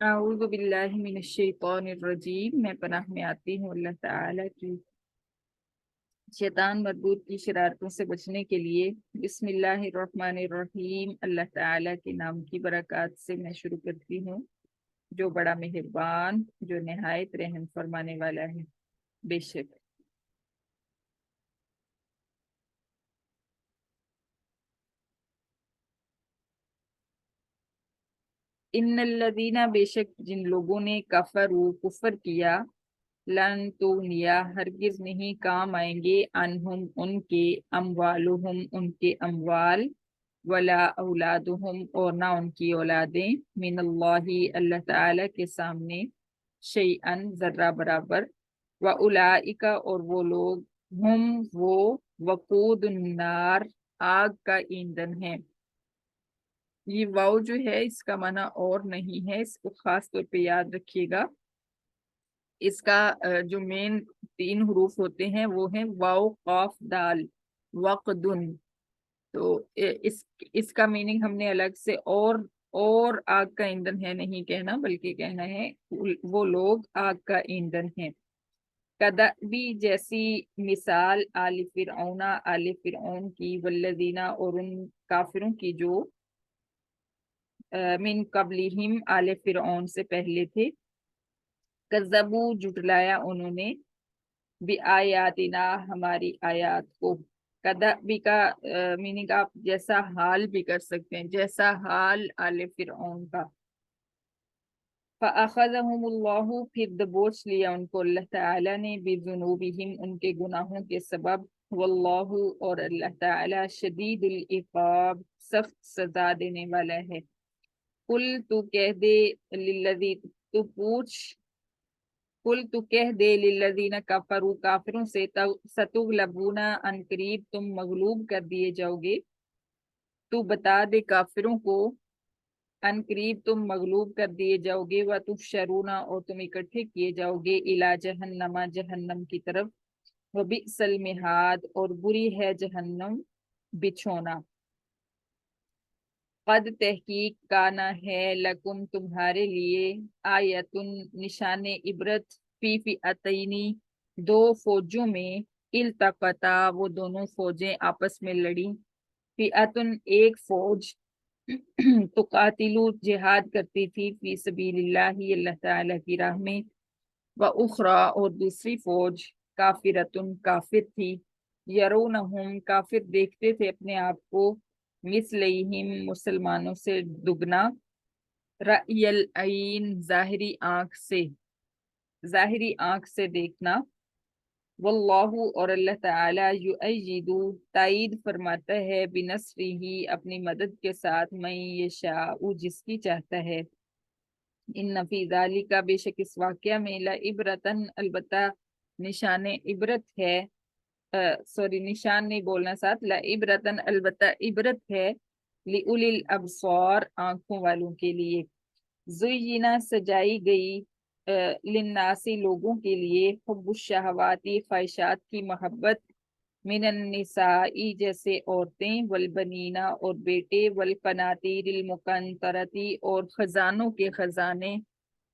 अऊज़ु बिल्लाहि मिनश शैतानिर रजीम। मैं पनाह में आती हूँ अल्लाह ताला की शैतान मरबूत की शरारतों से बचने के लिए। बिस्मिल्लाहिर्रहमानिर्रहीम। अल्लाह ताला के नाम की बरकत से मैं शुरू करती हूँ, जो बड़ा मेहरबान, जो निहायत रहम फरमाने वाला है। बेशक इन्नल्लज़ीना, बेशक जिन लोगों ने कफरू कुफर किया, लन तुगनिया हरगिज नहीं काम आएंगे, अनहुम उनके, अमवालुहुम उनके अमवाल, वला औलादुहुम और ना उनकी औलादें, मिनल्लाहि अल्लाह ताला के सामने, शैअन जर्रा बराबर, व उलाइका और वो लोग, हम वो, वकूदुन्नार आग का ईंधन है। ये वाव जो है इसका माना और नहीं है, इसको खास तौर पे याद रखिएगा। इसका जो मेन तीन हरूफ होते हैं वो हैं वाव काफ दाल, वक़दुन। तो इसका मीनिंग हमने अलग से और आग का ईंधन है नहीं कहना, बल्कि कहना है वो लोग आग का ईंधन है। कदबी जैसी मिसाल आले फिरौना, आले फिरौन की, वल्लदीना और उन काफिरों की जो मिन कबलिहिम आले फिरौन से पहले थे। कज़्ज़बू जुटलाया उन्होंने, बि आयातिना हमारी आयात को। कदबी का मीनिंग आप जैसा हाल भी कर सकते हैं, जैसा हाल आले फिरौन का। फ़अख़ज़हुमुल्लाहु, फिर दबोच लिया उनको अल्लाह ताला ने, बिज़ुनूबिहिम उनके गुनाहों के सबब। वल्लाहु और अल्लाह ताला शदीदुल इक़ाब, सख्त सजा देने वाला है। कुल तू कह दे, लिल्लज़ी तू पूछ, कुल तू कह दे, लिल्लज़ीना कफरू काफिरों से, सतुगलबूना अनकरीब तुम मगलूब कर दिए जाओगे। तू बता दे काफिरों को, अनकरीब तुम मगलूब कर दिए जाओगे। व तुहशरूना और तुम इकट्ठे किए जाओगे, इला जहन्नमा जहन्नम की तरफ। व बिअसल मिहाद और बुरी है जहन्नम बिछोना। कद तहकीक काना है, लकुम तुम्हारे लिए, आयतुन निशान इबरत, फी फिअतैनी दो फौजों में, इल्तकता वो दोनों फौजें आपस में लड़ी, फिअतुन एक फौज, तो कातिलू जिहाद करती थी, फी सबीलिल्लाही अल्लाह ताला की राह में, व उखरा और दूसरी फौज, काफिरतुन काफिर थी, यरूनहुम काफिर देखते थे अपने आप को, मिसलैहिम मुसलमानों से दुगना, रअयल ऐन जाहिरी आंख से देखना। वल्लाहु और अल्लाह ताला युअय्यिदु तायीद फरमाता है, बिनस्रिही अपनी मदद के साथ, मैं यशाउ जिसकी चाहता है। इन फी ज़ालिका बेशक इस वाक़या में, ला इबरतन अलबत्ता निशान इबरत है, सॉरी निशान नहीं बोलना साथ, ला इबरतन अलबत्ता इबरत है, लिउलिल अबसार आंखों वालों के लिए। जुय्यिना सजाई गई, लिन्नासी लोगों के लिए, हुब्बुश शहवाती ख्वाहिशात की मोहब्बत, मिनन निसाई जैसे औरतें, वल बनीना और बेटे, वल कनातीरिल मुकंतरती और खजानों के खजाने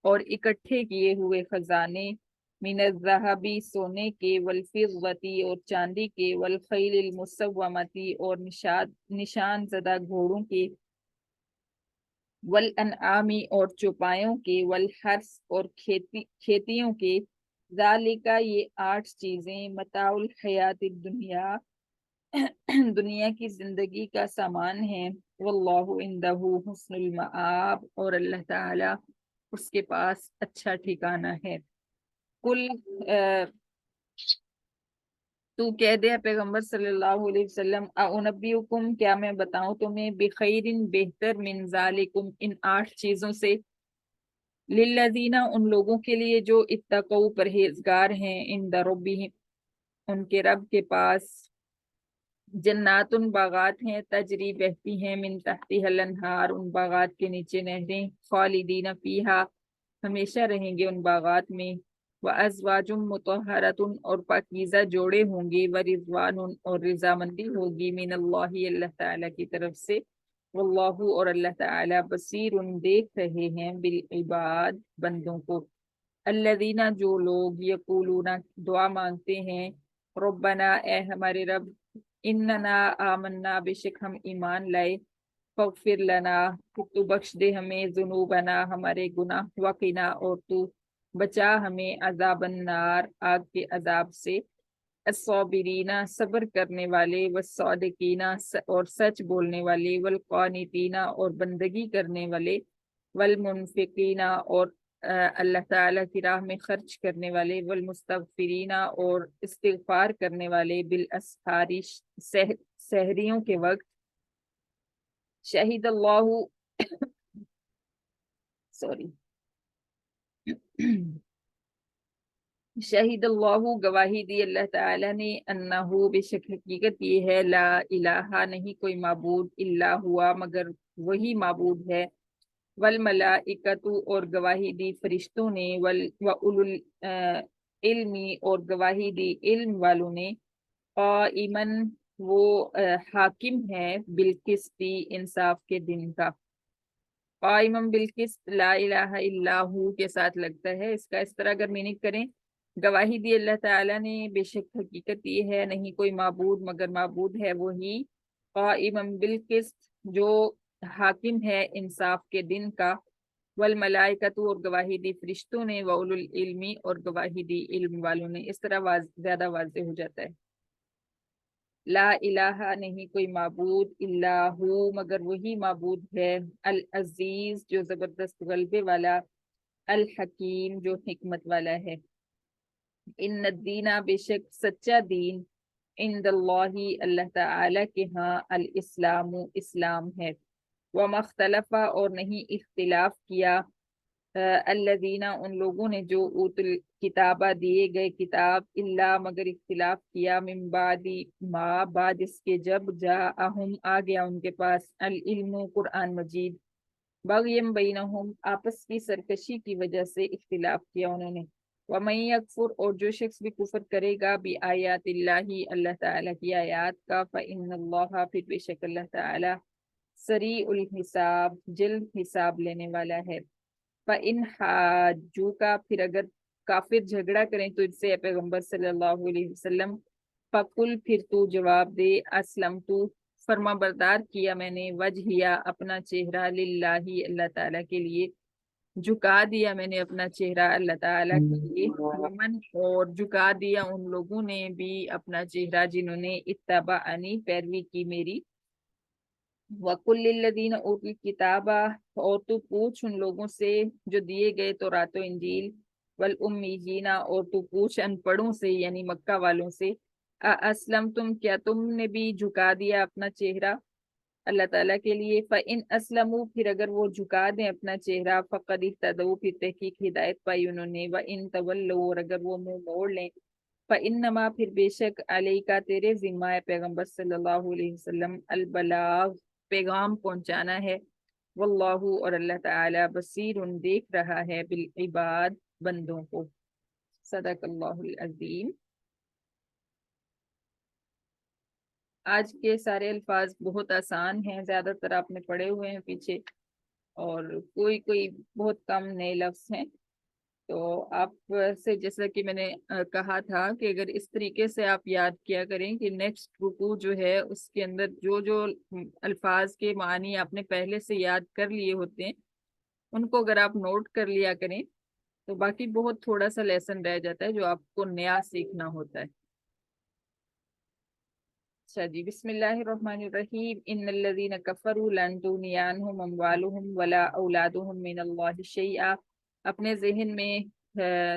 और इकट्ठे किए हुए खजाने, मिनल ज़हबी सोने के, वल फिज़्ज़ती और चांदी के, वल खैलिल मुसव्वमती और निशान ज़दा घोड़ों के, वल अनआमी और चौपायों के, वल हर्स और खेतियों के। ज़ालिका ये आठ चीजें, मताउल हयात दुनिया दुनिया की जिंदगी का सामान है। वल्लाहु इंदहु हुस्नुल मआब और अल्लाह ताला उसके पास अच्छा ठिकाना है। कुल तू कह दे पैगंबर सल्लल्लाहु अलैहि वसल्लम, अउनब्बिउकुम क्या मैं बताऊं तुम्हें, बिखैरिन बेहतर, मिन ज़ालिकुम इन आठ चीजों से, लिल्लज़ीना उन लोगों के लिए जो इत्तक़ौ परहेजगार हैं, इंद रब्बिहिम उनके रब के पास, जन्नातुन बागात हैं, तजरी बहती हैं, मिन तहतिहल अनहार उन बागात के नीचे नहरें, खालिदीन फीहा हमेशा रहेंगे उन बागात में, व अज़वाजुम मुतहहरतुन और पाकीज़ा जोड़े होंगे, व रिज़वानुन और रज़ामंदी होगी, मिनल्लाहि अल्लाह ताला की तरफ से, واللہ اور اللہ تعالی بصیر دیکھ رہے ہیں بالعباد بندوں کو، الذین جو لوگ یقولون دعا مانگتے ہیں، ربنا اے ہمارے رب، اننا آمنا بے شک ہم ایمان لائے، فاغفر لنا تو بخش دے ہمیں، ذنوبنا ہمارے گناہ، وقنا اور تو بچا ہمیں، عذاب النار آگ کے عذاب سے، الصابرین صبر کرنے والے، والصادقین اور سچ بولنے والے، والقانتین اور بندگی کرنے والے، والمنفقین اور اللہ تعالیٰ کی راہ میں خرچ کرنے والے، والمستغفرین اور استغفار کرنے والے، بالاسحار سحریوں کے وقت، شہید اللہ سوری شہید اللہ گواہی دی اللہ تعالیٰ نے، انہو بے شک حقیقت یہ ہے، لا الہ نہیں کوئی معبود، الا ہوا مگر وہی معبود ہے، والملائکۃ اور گواہی دی فرشتوں نے، وَأُولُو العلم اور گواہی دی علم والوں نے، قائماً وہ حاکم ہے، بالقسط انصاف کے دن کا، قائماً بالقسط لا الہ الا ہو کے ساتھ لگتا ہے، اس کا اس طرح اگر میننگ کریں، گواہی دی اللہ تعالیٰ نے بے شک حقیقت یہ ہے نہیں کوئی معبود مگر معبود ہے وہی، قائماً بالقسط جو حاکم ہے انصاف کے دن کا، والملائکۃ اور گواہی دی فرشتوں نے، وَأُولُو العلم اور گواہی دی علم والوں نے، اس طرح زیادہ واضح ہو جاتا ہے، لا الہ نہیں کوئی معبود الا ہو مگر وہی معبود ہے، العزیز جو زبردست غلبے والا، الحکیم جو حکمت والا ہے، ان الدین بے شک سچا دین، عند اللہ اللہ تعالی کے ہاں، الاسلام اسلام ہے، وما اختلف اور نہیں اختلاف کیا، الذین ان لوگوں نے جو اوت الکتابہ دیے گئے کتاب، الا مگر اختلاف کیا، من بعد ما بعد اس کے جب جاءہم آ گیا ان کے پاس، العلم قرآن مجید، بغیم بینہم آپس کی سرکشی کی وجہ سے اختلاف کیا انہوں نے، ومن یکفر اور جو شخص بھی کفر کرے گا، بآیات اللہ اللہ تعالیٰ کی آیات کا، فإن اللہ پھر بے شک اللہ تعالیٰ، سریع الحساب جلد حساب لینے والا ہے، فإن حاجوکا پھر اگر کافر جھگڑا کریں تو اس سے پیغمبر صلی اللہ علیہ وسلم، فقل پھر تو جواب دے، اسلم تو فرما بردار کیا میں نے، وجہیا اپنا چہرہ، للہ اللہ تعالیٰ کے لیے، جھکا دیا میں نے اپنا چہرہ اللہ تعالیٰ کے لیے، ومن اور جھکا دیا ان لوگوں نے بھی اپنا چہرہ جنہوں نے اتبعنی پیروی کی میری، وَقُلْ لِلَّذِينَ أُوتُوا الْكِتَابَ اور تو پوچھ ان لوگوں سے جو دیے گئے تورات و انجیل، والأمیین اور تو پوچھ ان پڑھوں سے یعنی مکہ والوں سے، اسلم تم کیا تم نے بھی جھکا دیا اپنا چہرہ اللہ تعالیٰ کے لیے، فَإِنْ أَسْلَمُوا پھر اگر وہ جھکا دیں اپنا چہرہ، فَقَدِ اهْتَدَوْا پھر تحقیق ہدایت پائی انہوں نے، وَإِنْ تَوَلَّوْا اور اگر وہ منہ موڑ لیں، فَإِنَّمَا پھر بے شک عَلَيْكَ تیرے ذمہ ہے پیغمبر صلی اللہ علیہ وسلم، البلاغ پیغام پہنچانا ہے، واللہ اور اللہ تعالی بصیر دیکھ رہا ہے، بالعباد بندوں کو، صدق اللہ العظیم۔ آج کے سارے الفاظ بہت آسان ہیں، زیادہ تر آپ نے پڑھے ہوئے ہیں پیچھے، اور کوئی کوئی بہت کم نئے لفظ ہیں، تو آپ سے جیسا کہ میں نے کہا تھا کہ اگر اس طریقے سے آپ یاد کیا کریں کہ نیکسٹ رکوع جو ہے اس کے اندر جو جو الفاظ کے معنی آپ نے پہلے سے یاد کر لیے ہوتے ہیں ان کو اگر آپ نوٹ کر لیا کریں تو باقی بہت تھوڑا سا لیسن رہ جاتا ہے جو آپ کو نیا سیکھنا ہوتا ہے۔ اچھا جی، بسم اللہ الرحمن الرحیم، ان الذین کفروا لن تغنی عنہم اموالہم ولا اولادہم من اللہ شیئا، اپنے ذہن میں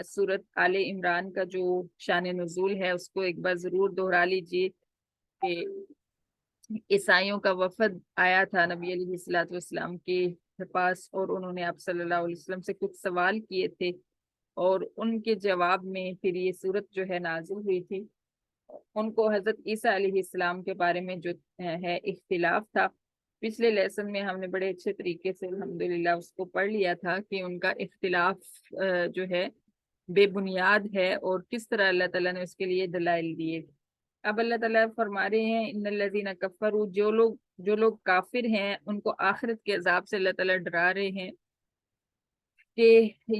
سورت آل عمران کا جو شان نزول ہے اس کو ایک بار ضرور دہرا لیجئے کہ عیسائیوں کا وفد آیا تھا نبی علیہ الصلوۃ والسلام کے پاس، اور انہوں نے آپ صلی اللہ علیہ وسلم سے کچھ سوال کیے تھے، اور ان کے جواب میں پھر یہ سورت جو ہے نازل ہوئی تھی۔ ان کو حضرت عیسیٰ علیہ السلام کے بارے میں جو ہے اختلاف تھا، پچھلے لیسن میں ہم نے بڑے اچھے طریقے سے الحمدللہ اس کو پڑھ لیا تھا کہ ان کا اختلاف جو ہے بے بنیاد ہے اور کس طرح اللہ تعالیٰ نے اس کے لیے دلائل دیے۔ अब अल्लाह ताला फरमा रहे हैं इन्नल्लज़ीना कफ़रू, जो लोग काफिर हैं उनको आखिरत के अजाब से अल्लाह ताला डरा रहे हैं कि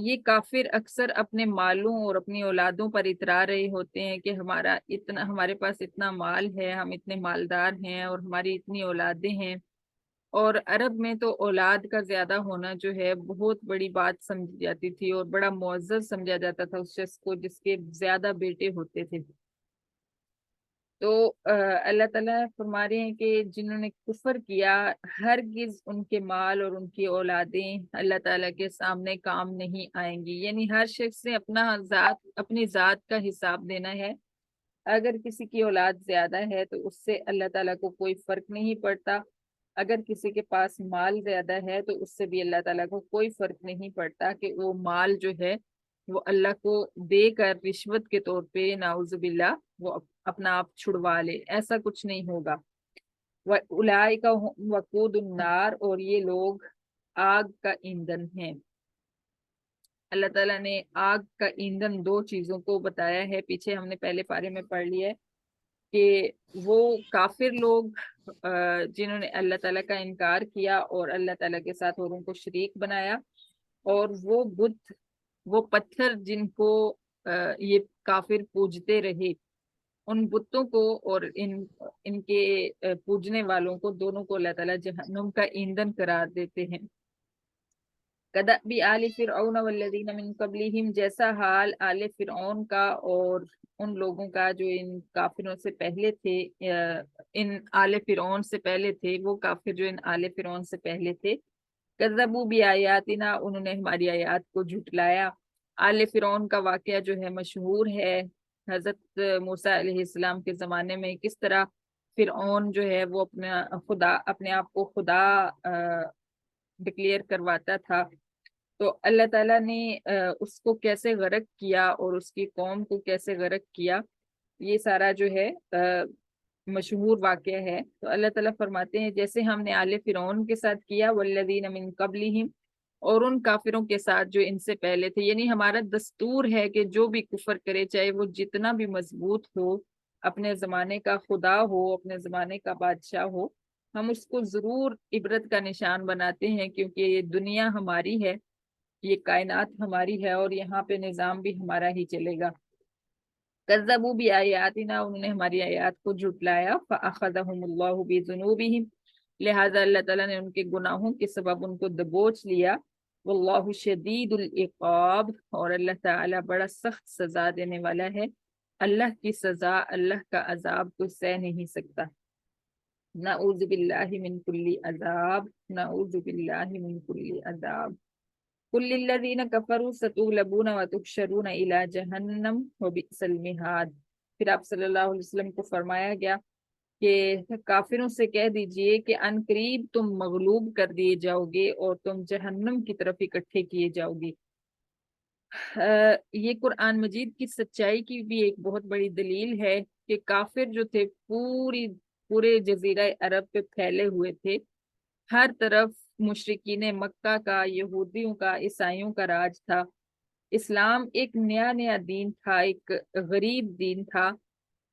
ये काफिर अक्सर अपने मालों और अपनी औलादों पर इतरा रहे होते हैं कि हमारे पास इतना माल है, हम इतने मालदार हैं और हमारी इतनी औलादें हैं। और अरब में तो औलाद का ज्यादा होना जो है बहुत बड़ी बात समझी जाती थी और बड़ा मुअज़्ज़ज़ समझा जाता था उस शख्स को जिसके ज्यादा बेटे होते थे। तो अल्लाह ताला फरमा रहे हैं कि जिन्होंने कुफर किया, हरगिज उनके माल और उनकी औलादें अल्लाह ताला के सामने काम नहीं आएंगी। यानी हर शख्स ने अपनी जात का हिसाब देना है। अगर किसी की औलाद ज्यादा है तो उससे अल्लाह ताला को कोई फर्क नहीं पड़ता। अगर किसी के पास माल ज्यादा है तो उससे भी अल्लाह ताला को कोई फर्क नहीं पड़ता कि वो माल जो है वो अल्लाह को देकर रिश्वत के तौर पे नाउजुबिल्ला वो अपना आप छुड़वा ले, ऐसा कुछ नहीं होगा। व उलाइका वकूदुन्नार, और ये लोग आग का ईंधन है। अल्लाह ताला ने आग का ईंधन दो चीजों को बताया है, पीछे हमने पहले पारे में पढ़ लिया है कि वो काफिर लोग जिन्होंने अल्लाह ताला का इनकार किया और अल्लाह ताला के साथ औरों को शरीक बनाया, और वो बुत, वो पत्थर जिनको ये काफिर पूजते रहे, उन बुतों को और इनके पूजने वालों को, दोनों को अल्लाह ताला जहन्नुम का ईंधन करार देते हैं। कदबी आले फिरऔन वल्लज़ीना मिन क़ब्लिहिम, जैसा हाल आले फिरऔन का और उन लोगों का जो इन काफिरों से पहले थे, इन आले फिरऔन से पहले थे, वो काफिर जो इन आले फिरऔन से पहले थे। कज़्ज़बू बि आयातिना, उन्होंने हमारी आयात को झुटलाया। आले फिरौन का वाकया जो है मशहूर है। हजरत मूसा अलैहिस्सलाम के जमाने में किस तरह फिरौन जो है वो अपने आप को खुदा डिक्लेयर करवाता था। तो अल्लाह ताला ने उसको कैसे गर्क किया और उसकी कौम को कैसे गर्क किया, ये सारा जो है मशहूर वाकया है। तो अल्लाह ताला फरमाते हैं जैसे हमने आले फिरौन के साथ किया, वल्लज़ीना मिन क़ब्लिहिम, और उन काफिरों के साथ जो इनसे पहले थे। यानी हमारा दस्तूर है कि जो भी कुफर करे, चाहे वो जितना भी मजबूत हो, अपने जमाने का खुदा हो, अपने जमाने का बादशाह हो, हम उसको जरूर इबरत का निशान बनाते हैं, क्योंकि ये दुनिया हमारी है, ये कायनात हमारी है और यहाँ पे निजाम भी हमारा ही चलेगा। कज़्ज़बू बि आयातिना, उन्होंने हमारी आयात को झुटलाया। फ़अख़ज़हुमुल्लाहु बिज़ुनूबिहिम, लिहाजा अल्लाह ताला ने उनके गुनाहों के सबब उनको दबोच लिया। वल्लाहु शदीदुल इक़ाब, और अल्लाह ताला बड़ा सख्त सजा देने वाला है। अल्लाह की सजा, अल्लाह का अजाब कोई सह नहीं सकता। नऊज़ु बिल्लाहि मिन कुल्ली अजाब, नऊज़ु बिल्लाहि मिन कुल्ली अजाब। कुल लिल्लज़ीना कफ़रू सतुग़लबून व तुहशरून इला जहन्नम व बिअसल मिहाद। फिर आप सल्लल्लाहु अलैहि वसल्लम को फरमाया गया कि काफिरों से कह दीजिए कि अनकरीब तुम मगलूब कर दिए जाओगे और तुम जहन्नम की तरफ इकट्ठे किए जाओगे। ये कुरान मजीद की सच्चाई की भी एक बहुत बड़ी दलील है कि काफिर जो थे पूरे जजीरा अरब पे फैले हुए थे। हर तरफ मुशरिकीन मक्का का, यहूदियों का, ईसाइयों का राज था। इस्लाम एक नया नया दीन था, एक गरीब दीन था,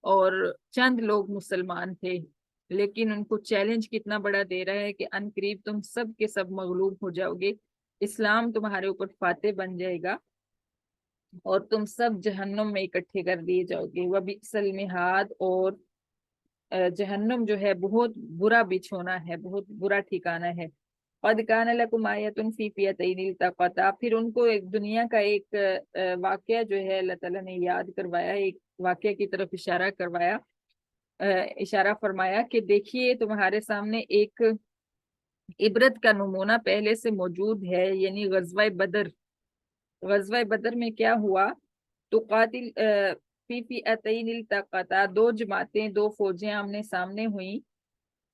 और चंद लोग मुसलमान थे। लेकिन उनको चैलेंज कितना बड़ा दे रहा है कि अनकरीब तुम सब के सब मगलूब हो जाओगे, इस्लाम तुम्हारे ऊपर फातेह बन जाएगा और तुम सब जहन्नुम में इकट्ठे कर दिए जाओगे। वह बिअसल मिहाद, और जहन्नुम जो है बहुत बुरा बिछोना है, बहुत बुरा ठिकाना है। कद कान लकुम आयतुन फी फियतैन इल्तक़ता, फिर उनको एक दुनिया का एक वाकया जो है अल्लाह ताला ने याद करवाया, एक वाकया की तरफ इशारा करवाया, इशारा फरमाया कि देखिए तुम्हारे सामने एक इबरत का नमूना पहले से मौजूद है, यानी गज़वा बदर। गज़वा बदर में क्या हुआ, तो कातिल फी फियतैन इल्तक़ता, दो जमातें, दो फौजें आमने सामने हुई।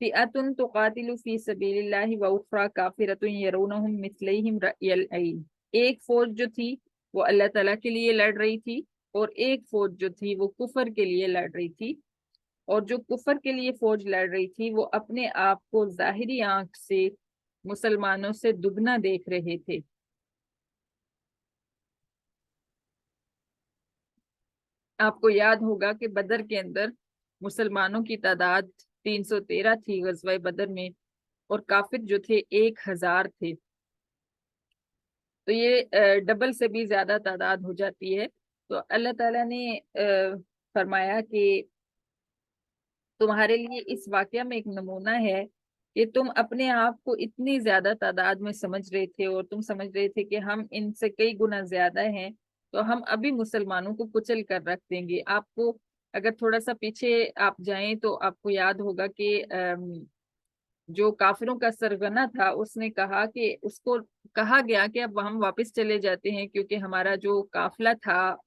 फिअतुन तुकातिलु फी सबीलिल्लाहि व उखरा काफिरतुन यरूनहुम मिस्लैहिम रअयल ऐन। एक फौज जो थी वो अल्लाह ताला के लिए लड़ रही थी, और एक फौज जो थी वो कुफर के लिए लड़ रही थी। और जो कुफर के लिए फौज लड़ रही थी वो अपने आप को जाहिरी आंख से मुसलमानों से दुगना देख रहे थे। आपको याद होगा कि बदर के अंदर मुसलमानों की तादाद 313 थी गज़वा बदर में, और काफिर जो थे 1000 थे। तो ये डबल से भी ज्यादा तादाद हो जाती है। तो अल्लाह ताला ने फरमाया कि तुम्हारे लिए इस वाकया में एक नमूना है कि तुम अपने आप को इतनी ज्यादा तादाद में समझ रहे थे, और तुम समझ रहे थे कि हम इनसे कई गुना ज्यादा हैं, तो हम अभी मुसलमानों को कुचल कर रख देंगे। आपको अगर थोड़ा सा पीछे आप जाएं तो आपको याद होगा कि जो काफिरों का सरगना था उसने कहा कि उसको कहा गया कि अब हम वापस चले जाते हैं, क्योंकि हमारा जो काफिला था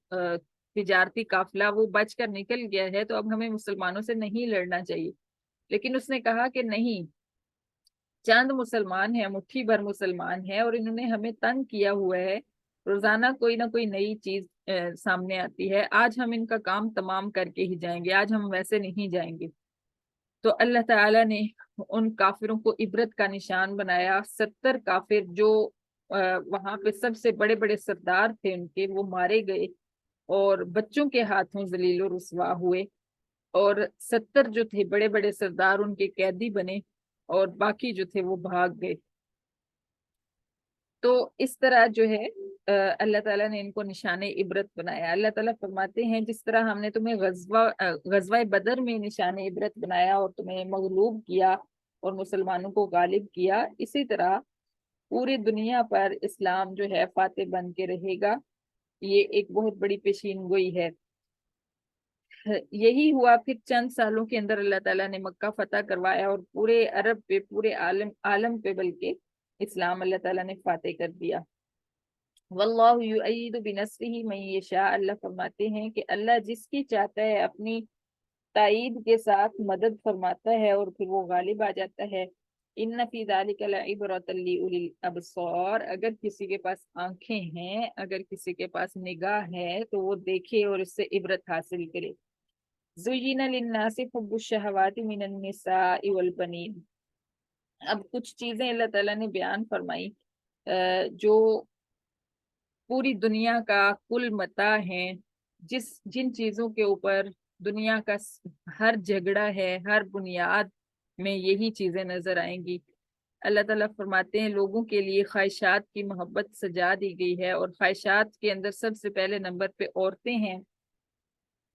तिजारती काफिला वो बच कर निकल गया है, तो अब हमें मुसलमानों से नहीं लड़ना चाहिए। लेकिन उसने कहा कि नहीं, चंद मुसलमान हैं, मुट्ठी भर मुसलमान हैं, और इन्होंने हमें तंग किया हुआ है। रोजाना कोई ना कोई नई चीज सामने आती है, आज हम इनका काम तमाम करके ही जाएंगे, आज हम वैसे नहीं जाएंगे। तो अल्लाह ताला ने उन काफिरों को इबरत का निशान बनाया। 70 काफिर जो वहां पे सबसे बड़े बड़े सरदार थे उनके, वो मारे गए और बच्चों के हाथों जलील और रुसवा हुए। और 70 जो थे बड़े बड़े सरदार उनके कैदी बने, और बाकी जो थे वो भाग गए। तो इस तरह जो है अल्लाह ताला ने इनको निशाने इबरत बनाया। अल्लाह ताला फरमाते हैं जिस तरह हमने तुम्हें गजवा बदर में निशाने इबरत बनाया और तुम्हें मगलूब किया और मुसलमानों को गालिब किया, इसी तरह पूरी दुनिया पर इस्लाम जो है फातेह बन के रहेगा। ये एक बहुत बड़ी पेशीन गोई है। यही हुआ। फिर चंद सालों के अंदर अल्लाह ताला ने मक्का फतह करवाया, और पूरे अरब पे, पूरे आलम आलम पे बल्कि इस्लाम अल्लाह ताला ने फातेह कर दिया। वल्लाहु युअय्यिदु बिनस्रिही मन यशा। अल्लाह फरमाते हैं कि अल्लाह जिसकी चाहता है अपनी ताईद के साथ मदद फरमाता है, और फिर वो गालिब आ जाता है। इन्न फी ज़ालिका लइब्रतन लिउलिल अबसार। अगर किसी के पास आंखें हैं, अगर किसी के पास निगाह है, तो वो देखे और इससे इबरत हासिल करे। ज़ुय्यिना लिन्नासि हुब्बुश शहवाति मिनन निसाइ वल बनीन। अब कुछ चीजें अल्लाह ताला ने बयान फरमाई जो पूरी दुनिया का कुल मता है, जिन चीजों के ऊपर दुनिया का हर झगड़ा है, हर बुनियाद में यही चीजें नजर आएंगी। अल्लाह ताला फरमाते हैं लोगों के लिए ख्वाहिशात की मोहब्बत सजा दी गई है, और ख्वाहिशात के अंदर सबसे पहले नंबर पे औरतें हैं।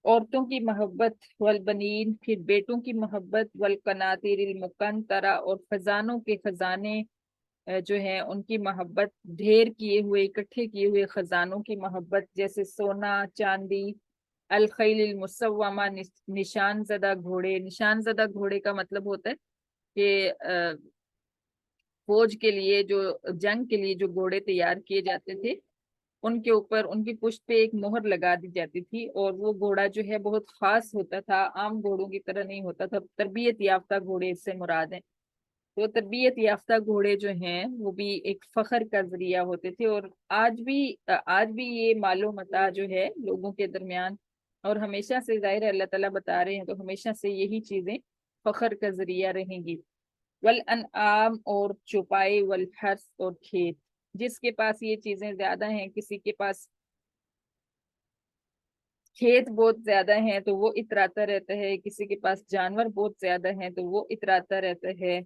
औरतों की मोहब्बत, वल बनीन, फिर बेटों की मोहब्बत, वल कनातिरिल मुकंतरा, और खजानों के खजाने जो है उनकी मोहब्बत, ढेर किए हुए इकट्ठे किए हुए खजानों की मोहब्बत, जैसे सोना चांदी। अल खैल मुसव्वमा, निशान जदा घोड़े। निशान जदा घोड़े का मतलब होता है कि फौज के लिए, जो जंग के लिए जो घोड़े तैयार किए जाते थे, उनके ऊपर उनकी पुश्त पे एक मोहर लगा दी जाती थी, और वो घोड़ा जो है बहुत खास होता था, आम घोड़ों की तरह नहीं होता था। तरबियत याफ्ता घोड़े इससे मुराद है। तो तरबियत याफ्ता घोड़े जो हैं वो भी एक फख्र का जरिया होते थे, और आज भी ये मालो मता जो है लोगों के दरमियान, और हमेशा से, जाहिर है अल्लाह ताला बता रहे हैं तो हमेशा से यही चीजें फख्र का जरिया रहेंगी। वल अनआम, और चौपाई, वल हर्स, और खेत। जिसके पास ये चीजें ज्यादा हैं, किसी के पास खेत बहुत ज्यादा हैं तो वो इतराता रहता है, किसी के पास जानवर बहुत ज्यादा हैं तो वो इतराता रहता है,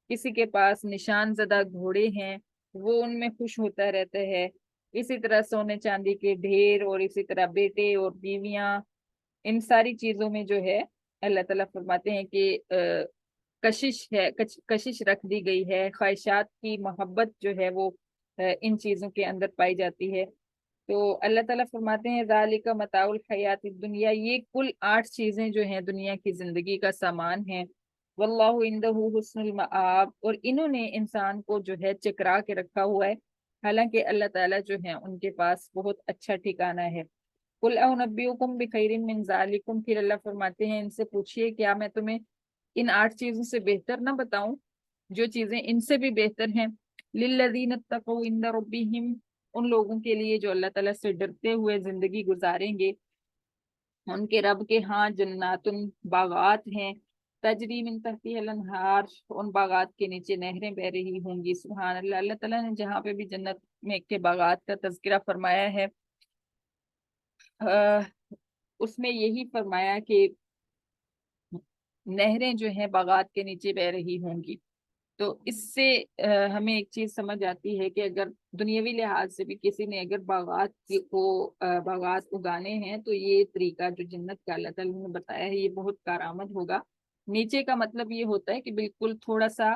किसी के पास निशान जदा घोड़े हैं वो उनमें खुश होता रहता है। इसी तरह सोने चांदी के ढेर, और इसी तरह बेटे और बीवियां, इन सारी चीजों में जो है अल्लाह ताला फरमाते हैं कि कशिश है, कशिश रख दी गई है। ख्वाहिशात की मोहब्बत जो है वो इन चीजों के अंदर पाई जाती है। तो अल्लाह ताला फरमाते हैं ज़ालिका मताउल हयात दुनिया। ये कुल 8 चीजें जो हैं दुनिया की जिंदगी का सामान है। वल्लाहु इंदहु हुस्नुल मआब, और इन्होंने इंसान को जो है चकरा के रखा हुआ है, हालांकि अल्लाह ताला जो है उनके पास बहुत अच्छा ठिकाना है। कुल औनब्बिउकुम बिखैरिम मिन ज़ालिकुम। फिर अल्लाह फरमाते हैं इनसे पूछिए क्या मैं तुम्हें इन 8 चीजों से बेहतर ना बताऊं, जो चीजें इनसे भी बेहतर हैं। लिल्लज़ीन इत्तक़ौ इंद रब्बिहिम, उन लोगों के लिए जो अल्लाह ताला से डरते हुए जिंदगी गुजारेंगे, उनके रब के यहाँ जन्नातुन, बागात हैं, तजरी मिन तहतिहल अनहार, उन बागात के नीचे नहरें बह रही होंगी। सुभान अल्लाह। अल्लाह ताला ने जहाँ पे भी जन्नत में के बागात का तज़किरा फरमाया है, अ, उसमें यही फरमाया कि नहरें जो हैं बागात के नीचे बह रही होंगी। तो इससे हमें एक चीज समझ आती है कि अगर दुनियावी लिहाज से भी किसी ने अगर बागात उगाने हैं तो ये तरीका जो जन्नत का अल्लाह ताला ने बताया है ये बहुत कारआमद होगा। नीचे का मतलब ये होता है कि बिल्कुल थोड़ा सा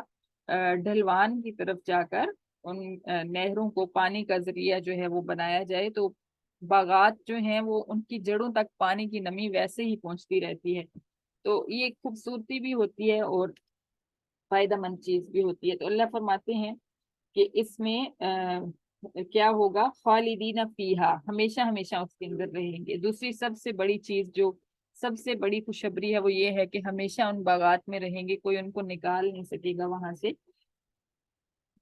ढलवान की तरफ जाकर उन नहरों को पानी का जरिया जो है वो बनाया जाए, तो बागात जो हैं वो उनकी जड़ों तक पानी की नमी वैसे ही पहुंचती रहती है। तो ये एक खूबसूरती भी होती है और फायदेमंद चीज भी होती है। तो अल्लाह फरमाते हैं कि इसमें क्या होगा, खालिदीन फीहा, हमेशा हमेशा उसके अंदर रहेंगे। दूसरी सबसे बड़ी चीज जो सबसे बड़ी खुशखबरी है वो ये है कि हमेशा उन बागात में रहेंगे, कोई उनको निकाल नहीं सकेगा वहां से।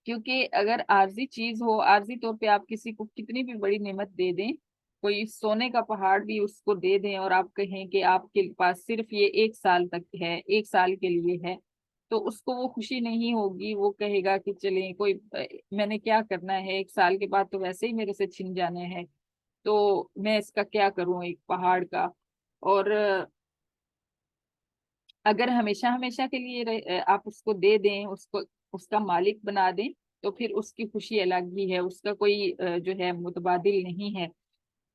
क्योंकि अगर आर्जी चीज हो, आर्जी तौर पे आप किसी को कितनी भी बड़ी नेमत दे दें, कोई सोने का पहाड़ भी उसको दे दें और आप कहें कि आपके पास सिर्फ ये 1 साल तक है, 1 साल के लिए है, तो उसको वो खुशी नहीं होगी। वो कहेगा कि चलें कोई मैंने क्या करना है, 1 साल के बाद तो वैसे ही मेरे से छिन जाना है, तो मैं इसका क्या करूं एक पहाड़ का। और अगर हमेशा हमेशा के लिए आप उसको दे दें, उसको उसका मालिक बना दें, तो फिर उसकी खुशी अलग ही है, उसका कोई जो है मुतबादिल नहीं है।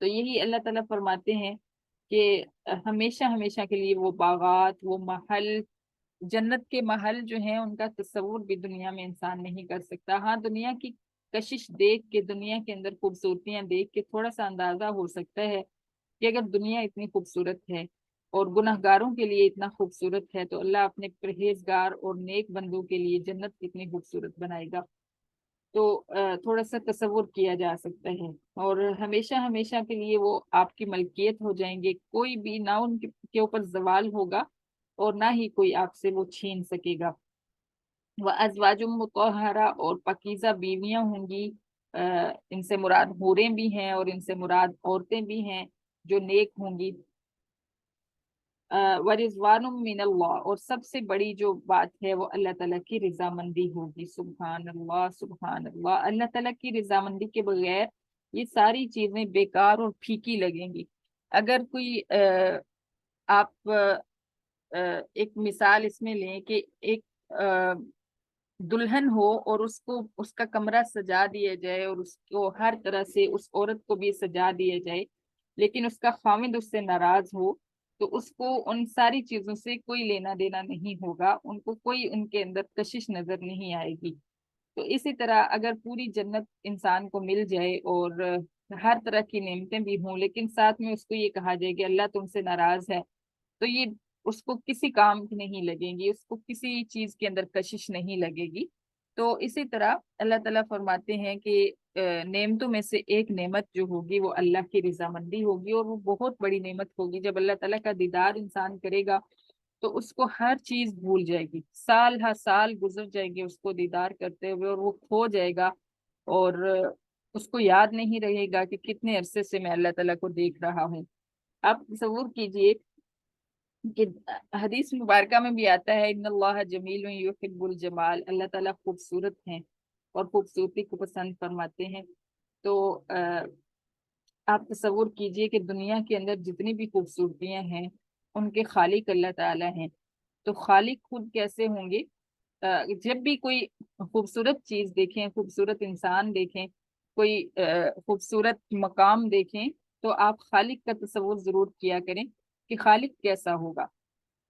तो यही अल्लाह ताला फरमाते हैं कि हमेशा हमेशा के लिए वो बागात, वो महल, जन्नत के महल जो हैं उनका तस्वुर भी दुनिया में इंसान नहीं कर सकता। हाँ, दुनिया की कशिश देख के, दुनिया के अंदर खूबसूरतियां देख के थोड़ा सा अंदाजा हो सकता है कि अगर दुनिया इतनी खूबसूरत है और गुनहगारों के लिए इतना खूबसूरत है, तो अल्लाह अपने परहेजगार और नेक बंदों के लिए जन्नत कितनी खूबसूरत बनाएगा। तो थोड़ा सा तसव्वुर किया जा सकता है। और हमेशा हमेशा के लिए वो आपकी मलकियत हो जाएंगे, कोई भी ना उनके के ऊपर जवाल होगा और ना ही कोई आपसे वो छीन सकेगा। वह अज़वाजुम मुतहहरा, और पकीज़ा बीवियां होंगी। इनसे मुराद हूरें भी हैं और इनसे मुराद औरतें भी हैं जो नेक होंगी। वरिजवानुम मिनल्लाह, और सबसे बड़ी जो बात है वो अल्लाह ताला की रजामंदी होगी। सुबहान अल्लाह, सुबहान अल्लाह। अल्लाह ताला की रजामंदी के बगैर ये सारी चीजें बेकार और फीकी लगेंगी। अगर कोई आप एक मिसाल इसमें लें कि एक दुल्हन हो और उसको उसका कमरा सजा दिया जाए और उसको हर तरह से उस औरत को भी सजा दिया जाए, लेकिन उसका खामिद उससे नाराज हो, तो उसको उन सारी चीजों से कोई लेना देना नहीं होगा, उनको कोई उनके अंदर कशिश नजर नहीं आएगी। तो इसी तरह अगर पूरी जन्नत इंसान को मिल जाए और हर तरह की नेमतें भी हों, लेकिन साथ में उसको ये कहा जाए कि अल्लाह तुमसे नाराज है, तो ये उसको किसी काम की नहीं लगेंगी, उसको किसी चीज के अंदर कशिश नहीं लगेगी। तो इसी तरह अल्लाह ताला फरमाते हैं कि नेमतों में से एक नेमत जो होगी वो अल्लाह की रजामंदी होगी, और वो बहुत बड़ी नेमत होगी। जब अल्लाह ताला का दीदार इंसान करेगा तो उसको हर चीज भूल जाएगी, साल हर साल गुजर जाएंगे उसको दीदार करते हुए, और वो खो जाएगा और उसको याद नहीं रहेगा कि कितने अरसे से मैं अल्लाह ताला को देख रहा हूँ। आप तसव्वुर कीजिए कि हदीस मुबारका में भी आता है, इन्नल्लाह जमीलुन युहिब्बुल जमाल, अल्लाह ताला खूबसूरत हैं और खूबसूरती को पसंद फरमाते हैं। तो आप तसव्वुर कीजिए कि दुनिया के अंदर जितनी भी खूबसूरतियां हैं उनके खालिक अल्लाह ताला हैं। तो खालिक खुद कैसे होंगे? जब भी कोई खूबसूरत चीज देखें, खूबसूरत इंसान देखें, कोई खूबसूरत मकाम देखें, तो आप खालिक का तसव्वुर जरूर किया करें कि खालिक कैसा होगा,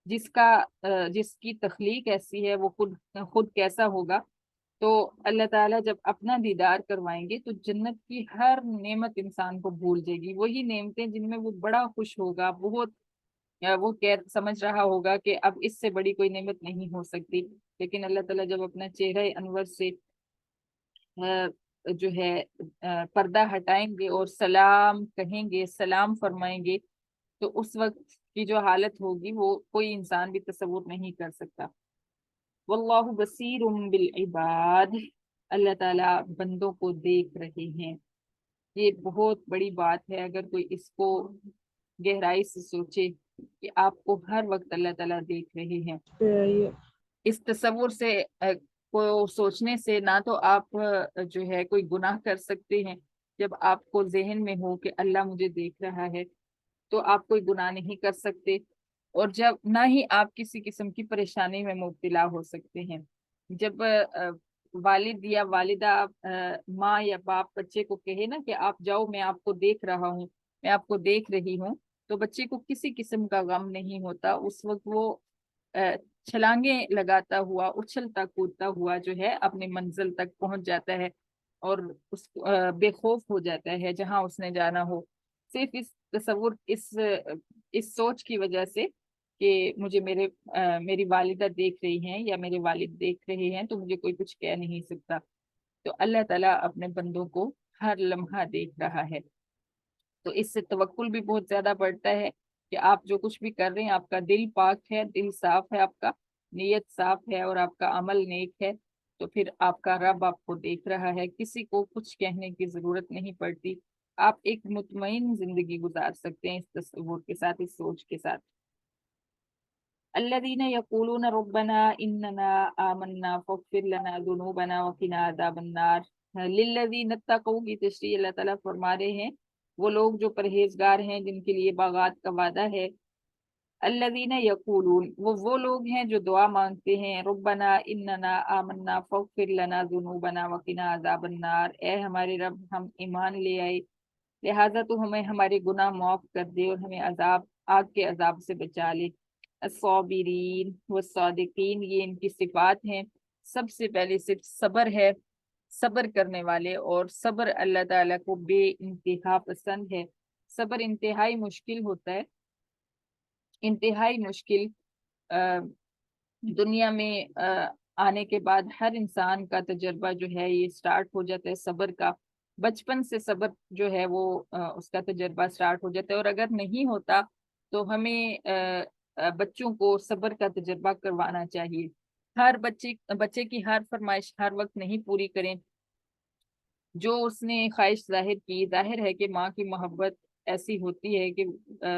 जिसकी तख्लीक ऐसी है वो खुद खुद कैसा होगा। तो अल्लाह ताला जब अपना दीदार करवाएंगे तो जन्नत की हर नेमत इंसान को भूल जाएगी, वही नेमतें जिनमें वो बड़ा खुश होगा, बहुत वो कह समझ रहा होगा कि अब इससे बड़ी कोई नेमत नहीं हो सकती। लेकिन अल्लाह ताला जब अपना चेहरा अनवर से जो है पर्दा हटाएंगे और सलाम कहेंगे, सलाम फरमाएंगे, तो उस वक्त की जो हालत होगी वो कोई इंसान भी तसव्वुर नहीं कर सकता। वल्लाहु बसीरुम बिल इबाद, अल्लाह ताला बंदों को देख रहे हैं। ये बहुत बड़ी बात है, अगर कोई इसको गहराई से सोचे कि आपको हर वक्त अल्लाह ताला देख रहे हैं। इस तसव्वुर से को सोचने से ना तो आप जो है कोई गुनाह कर सकते हैं, जब आपको जहन में हो कि अल्लाह मुझे देख रहा है तो आप कोई गुनाह नहीं कर सकते। और जब ना ही आप किसी किस्म की परेशानी में मुब्तला हो सकते हैं। जब वालिद या वालिदा माँ या बाप बच्चे को कहे ना कि आप जाओ, मैं आपको देख रहा हूँ, मैं आपको देख रही हूँ, तो बच्चे को किसी किस्म का गम नहीं होता। उस वक्त वो अ, छलांगे लगाता हुआ, उछलता कूदता हुआ जो है अपनी मंजिल तक पहुंच जाता है और उस बेखौफ हो जाता है जहां उसने जाना हो। सिर्फ इस तसव्वुर, इस सोच की वजह से कि मुझे मेरी वालिदा देख रही हैं या मेरे वालिद देख रहे हैं तो मुझे कोई कुछ कह नहीं सकता। तो अल्लाह ताला अपने बंदों को हर लम्हा देख रहा है। तो इससे तवक्कुल भी बहुत ज्यादा बढ़ता है कि आप जो कुछ भी कर रहे हैं, आपका दिल पाक है, दिल साफ है, आपका नीयत साफ है और आपका अमल नेक है, तो फिर आपका रब आपको देख रहा है। किसी को कुछ कहने की जरूरत नहीं पड़ती। आप एक मुतमईन जिंदगी गुजार सकते हैं इस तस्वुर के साथ, इस सोच के साथ। الذين يقولون ربنا إننا آمنا فاغفر لنا ذنوبنا وقنا عذاب النار। लिल्लज़ीन इत्तक़ू की तशरीह अल्लाह ताला फरमा रहे हैं, वो लोग जो परहेजगार हैं जिनके लिए बागात का वादा है। अल्लज़ीन यक़ूलून, वो लोग हैं जो दुआ मांगते हैं, रब्बना इन्नना आमन्ना फ़ग़फ़िर लना ज़ुनूबना वक़िना अज़ाबन नार। ए हमारे रब, हम ईमान ले आए, लिहाजा तो हमें हमारे गुनाह माफ कर दे और हमें अजाब, आग के अजाब से बचा ले। अस्साबिरीन वस्सादिकीन, ये इनकी सिफात हैं। सबसे पहले सिर्फ सब्र है, सब्र करने वाले, और सब्र अल्लाह ताला को बे इंतहा पसंद है। सब्र इंतहाई मुश्किल होता है, इंतहाई मुश्किल। अ, दुनिया में आने के बाद हर इंसान का तजर्बा जो है ये स्टार्ट हो जाता है सब्र का। बचपन से सब्र जो है वो उसका तजर्बा स्टार्ट हो जाता है। और अगर नहीं होता तो हमें बच्चों को सब्र का तजर्बा करवाना चाहिए। हर बच्चे बच्चे की हर फरमाइश हर वक्त नहीं पूरी करें जो उसने ख्वाहिश जाहिर की। जाहिर है कि माँ की मोहब्बत ऐसी होती है कि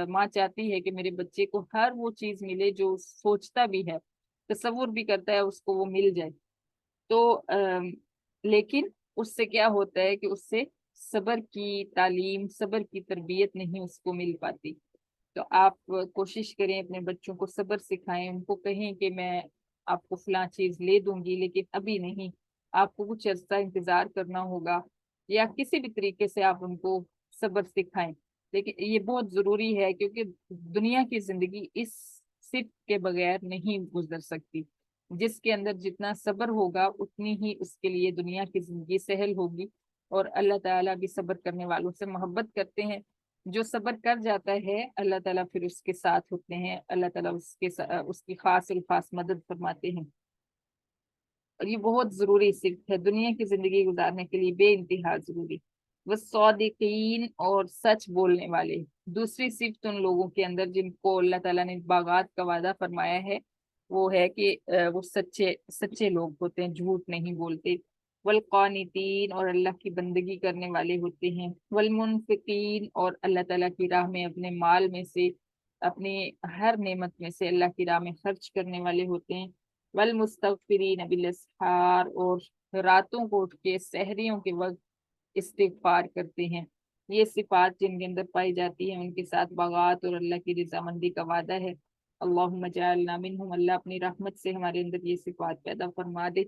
माँ चाहती है कि मेरे बच्चे को हर वो चीज मिले जो सोचता भी है, तसव्वुर भी करता है, उसको वो मिल जाए। तो लेकिन उससे क्या होता है कि उससे सब्र की तालीम, सब्र की तरबियत नहीं उसको मिल पाती। तो आप कोशिश करें अपने बच्चों को सब्र सिखाएं, उनको कहें कि मैं आपको फलां चीज ले दूंगी लेकिन अभी नहीं, आपको कुछ अर्सा इंतजार करना होगा, या किसी भी तरीके से आप उनको सब्र सिखाएं। लेकिन ये बहुत जरूरी है क्योंकि दुनिया की जिंदगी इस सिर्फ के बगैर नहीं गुजर सकती। जिसके अंदर जितना सब्र होगा उतनी ही उसके लिए दुनिया की जिंदगी सहल होगी। और अल्लाह ताला भी सब्र करने वालों से मोहब्बत करते हैं। जो सब्र कर जाता है अल्लाह ताला फिर उसके साथ होते हैं, अल्लाह ताला उसकी खास और खास मदद फरमाते हैं। और ये बहुत जरूरी सिर्फ है दुनिया की जिंदगी गुजारने के लिए, बेइंतहा जरूरी। वह सौदिकीन, और सच बोलने वाले। दूसरी सिर्फ उन लोगों के अंदर जिनको अल्लाह ताला ने बागात का वादा फरमाया है, वो है कि वो सच्चे सच्चे लोग होते हैं, झूठ नहीं बोलते। वल कानितीन, और अल्लाह की बंदगी करने वाले होते हैं। वल मुनफिकीन, और अल्लाह ताला की राह में अपने माल में से, अपने हर नेमत में से अल्लाह की राह में खर्च करने वाले होते हैं। वल मुस्तगफिरीन बिल अस्हार, और रातों को उठ के सहरियों के वक्त इस्तिगफार करते हैं। ये सिफात जिनके अंदर पाई जाती है उनके साथ बागात और अल्लाह की रजामंदी का वादा है। अल्लाहुम्मा जअलना मिनहुम, अल्लाह अपनी रहमत से हमारे अंदर ये सिफात पैदा फरमा दे।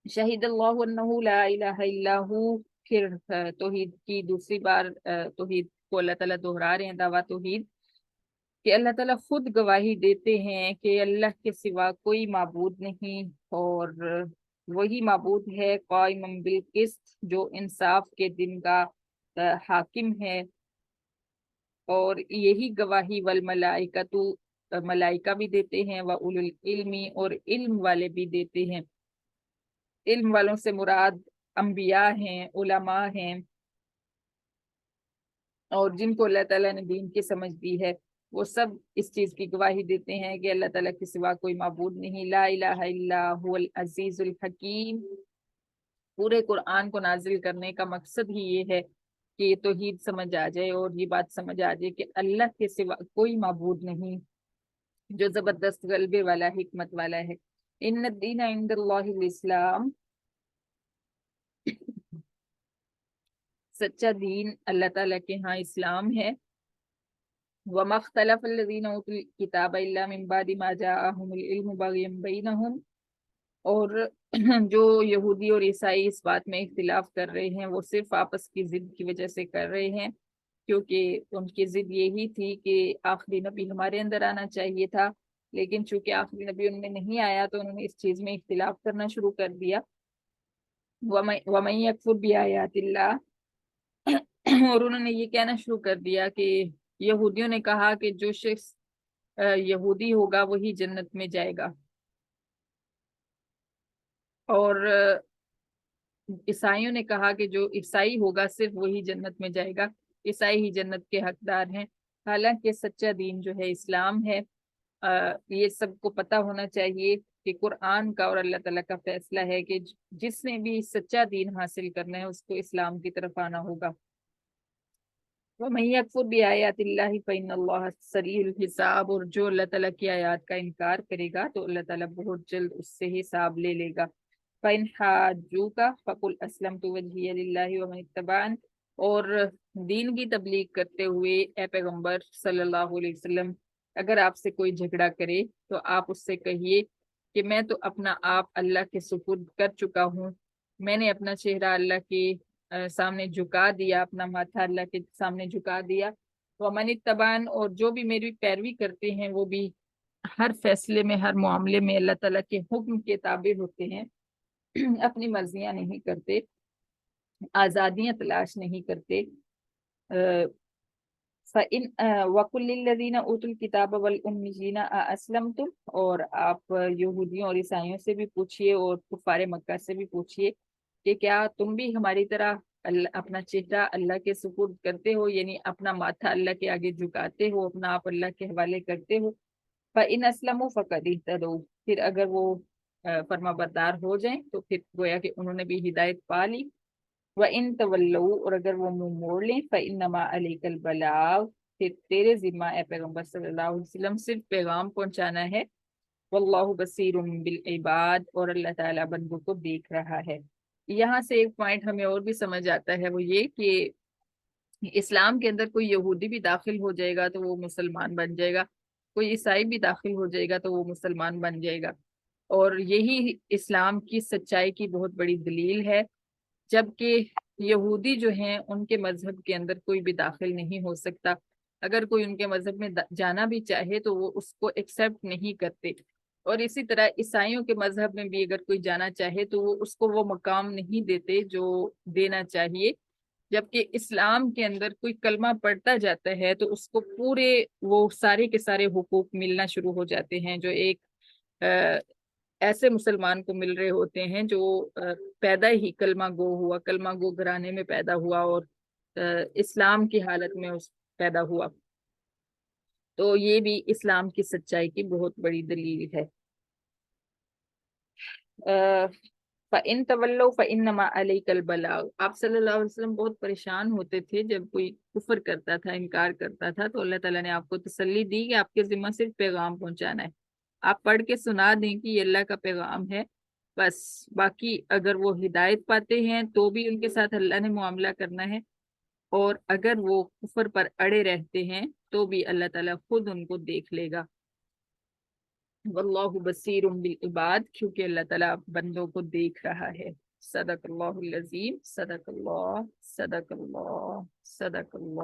शहीद अल्लाहु अन्नहु ला इलाहा इल्ला हु। फिर तौहीद की दूसरी बार तौहीद को अल्लाह ताला दोहरा रहे हैं, दावा तौहीद, कि अल्लाह ताला खुद गवाही देते हैं कि अल्लाह के सिवा कोई माबूद नहीं, और वही माबूद है काइम बिल किस्त, जो इंसाफ के दिन का हाकिम है। और यही गवाही वल मलाइकतु, मलाइका भी देते हैं, व उलुल इल्मी, और इल्म वाले भी देते हैं। इल्म वालों से मुराद अंबिया हैं, उलमा हैं, और जिनको अल्लाह ताला ने दीन की समझ दी है, वो सब इस चीज की गवाही देते हैं कि अल्लाह ताला के सिवा कोई माबूद नहीं। ला इलाहा इल्ला हुवल अजीजुल हकीम। पूरे कुरान को नाजिल करने का मकसद ही ये है कि ये तौहीद समझ आ जाए और ये बात समझ आ जाए कि अल्लाह के सिवा कोई माबूद नहीं, जो जबरदस्त गलबे वाला, हिकमत वाला है। इन दीन इंदल्लाहिल इस्लाम, सच्चा दीन अल्लाह ताला के यहाँ इस्लाम है। वमा इख्तलफ़ अल्लज़ीना उतुल किताब इल्ला मिन बादि मा जाअहुमुल इल्मु बग़यन बैनहुम, और जो यहूदी और ईसाई इस बात में इख्तिलाफ कर रहे हैं वो सिर्फ आपस की जिद की वजह से कर रहे हैं, क्योंकि उनकी जिद यही थी कि आखिरी नबी हमारे अंदर आना चाहिए था, लेकिन चूंकि आखिरी नबी उनमें नहीं आया तो उन्होंने इस चीज में इख्तिलाफ करना शुरू कर दिया। वमन यकफुर बिआयातिल्लाह, और उन्होंने ये कहना शुरू कर दिया कि यहूदियों ने कहा कि जो शख्स यहूदी होगा वही जन्नत में जाएगा, और ईसाइयों ने कहा कि जो ईसाई होगा सिर्फ वही जन्नत में जाएगा, ईसाई ही जन्नत के हकदार हैं। हालांकि सच्चा दीन जो है इस्लाम है। ये सबको पता होना चाहिए कि कुरान का और अल्लाह ताला का फैसला है कि जिसने भी सच्चा दीन हासिल करना है उसको इस्लाम की तरफ आना होगा। वमन यकफुर बिआयातिल्लाहि फइन्नल्लाह सरीउल हिसाब, और जो अल्लाह ताला की आयत का इनकार करेगा तो अल्लाह ताला बहुत जल्द उससे हिसाब ले लेगा। फ़इन हाज्जूका फ़कुल अस्लमतु वजहिय लिल्लाहि व मन इत्तबाअन, और दीन की तबलीग करते हुए ए पैगंबर सल्लल्लाहु अलैहि वसल्लम, अगर आपसे कोई झगड़ा करे तो आप उससे कहिए कि मैं तो अपना आप अल्लाह के सुपुर्द कर चुका हूँ, मैंने अपना चेहरा अल्लाह के सामने झुका दिया, अपना माथा अल्लाह के सामने झुका दिया। वमन इत्तबाअन, और जो भी मेरी पैरवी करते हैं वो भी हर फैसले में, हर मामले में अल्लाह ताला के हुक्म के ताबे होते हैं, अपनी मर्जियां नहीं करते, आजादियां तलाश नहीं करते। फ़इन वकुल्लिल्लज़ीना उतुल किताब वल उम्मियीना अस्लमतुम, और आप यहूदियों और ईसाइयों से भी पूछिए और कुफारे मक्का से भी पूछिए कि क्या तुम भी हमारी तरह अपना चेहरा अल्लाह के सुपुर्द करते हो, यानी अपना माथा अल्लाह के आगे झुकाते हो, अपना आप अल्लाह के हवाले करते हो। फ़इन अस्लमू फ़क़द इह्तदौ, फिर अगर वो फर्माबरदार हो जाएं तो फिर गोया कि उन्होंने भी हिदायत पा ली। व इन तवल्लऊ, और अगर वो मुंह मोड़ लें, फ़इन्नमा अलैकल बलाग, फिर तेरे जिम्मा ए पैगंबर सल्लल्लाहु अलैहि वसल्लम सिर्फ पैगाम पहुंचाना है। वल्लाहु बसीरुम बिल इबाद, और अल्लाह ताला बंदों को देख रहा है। यहाँ से एक पॉइंट हमें और भी समझ आता है, वो ये कि इस्लाम के अंदर कोई यहूदी भी दाखिल हो जाएगा तो वो मुसलमान बन जाएगा, कोई ईसाई भी दाखिल हो जाएगा तो वो मुसलमान बन जाएगा, और यही इस्लाम की सच्चाई की बहुत बड़ी दलील है। जबकि यहूदी जो हैं उनके मजहब के अंदर कोई भी दाखिल नहीं हो सकता, अगर कोई उनके मजहब में जाना भी चाहे तो वो उसको एक्सेप्ट नहीं करते, और इसी तरह ईसाइयों के मजहब में भी अगर कोई जाना चाहे तो वो उसको वो मकाम नहीं देते जो देना चाहिए। जबकि इस्लाम के अंदर कोई कलमा पढ़ता जाता है तो उसको पूरे वो सारे के सारे हुकूक मिलना शुरू हो जाते हैं, जो एक अ, ऐसे मुसलमान को मिल रहे होते हैं जो पैदा ही कलमा गो हुआ, कलमा गो घराने में पैदा हुआ, और इस्लाम की हालत में उस पैदा हुआ। तो ये भी इस्लाम की सच्चाई की बहुत बड़ी दलील है। फ़इन तवल्लौ फ़इन्नमा अलैकल बलाग, आप सल्लल्लाहु अलैहि वसल्लम बहुत परेशान होते थे जब कोई कुफर करता था, इनकार करता था, तो अल्लाह ताला ने आपको तसल्ली दी कि आपके जिम्मा सिर्फ पैगाम पहुंचाना है, आप पढ़ के सुना दें कि ये अल्लाह का पैगाम है बस। बाकी अगर वो हिदायत पाते हैं तो भी उनके साथ अल्लाह ने मुआमला करना है, और अगर वो कुफर पर अड़े रहते हैं तो भी अल्लाह ताला खुद उनको देख लेगा। वल्लाहु बसीरुम बिल इबाद, क्योंकि अल्लाह ताला बंदों को देख रहा है। सदकल्लाहुल अज़ीम, सदकल्लाह, सदकल्लाह, सदकल्लाह।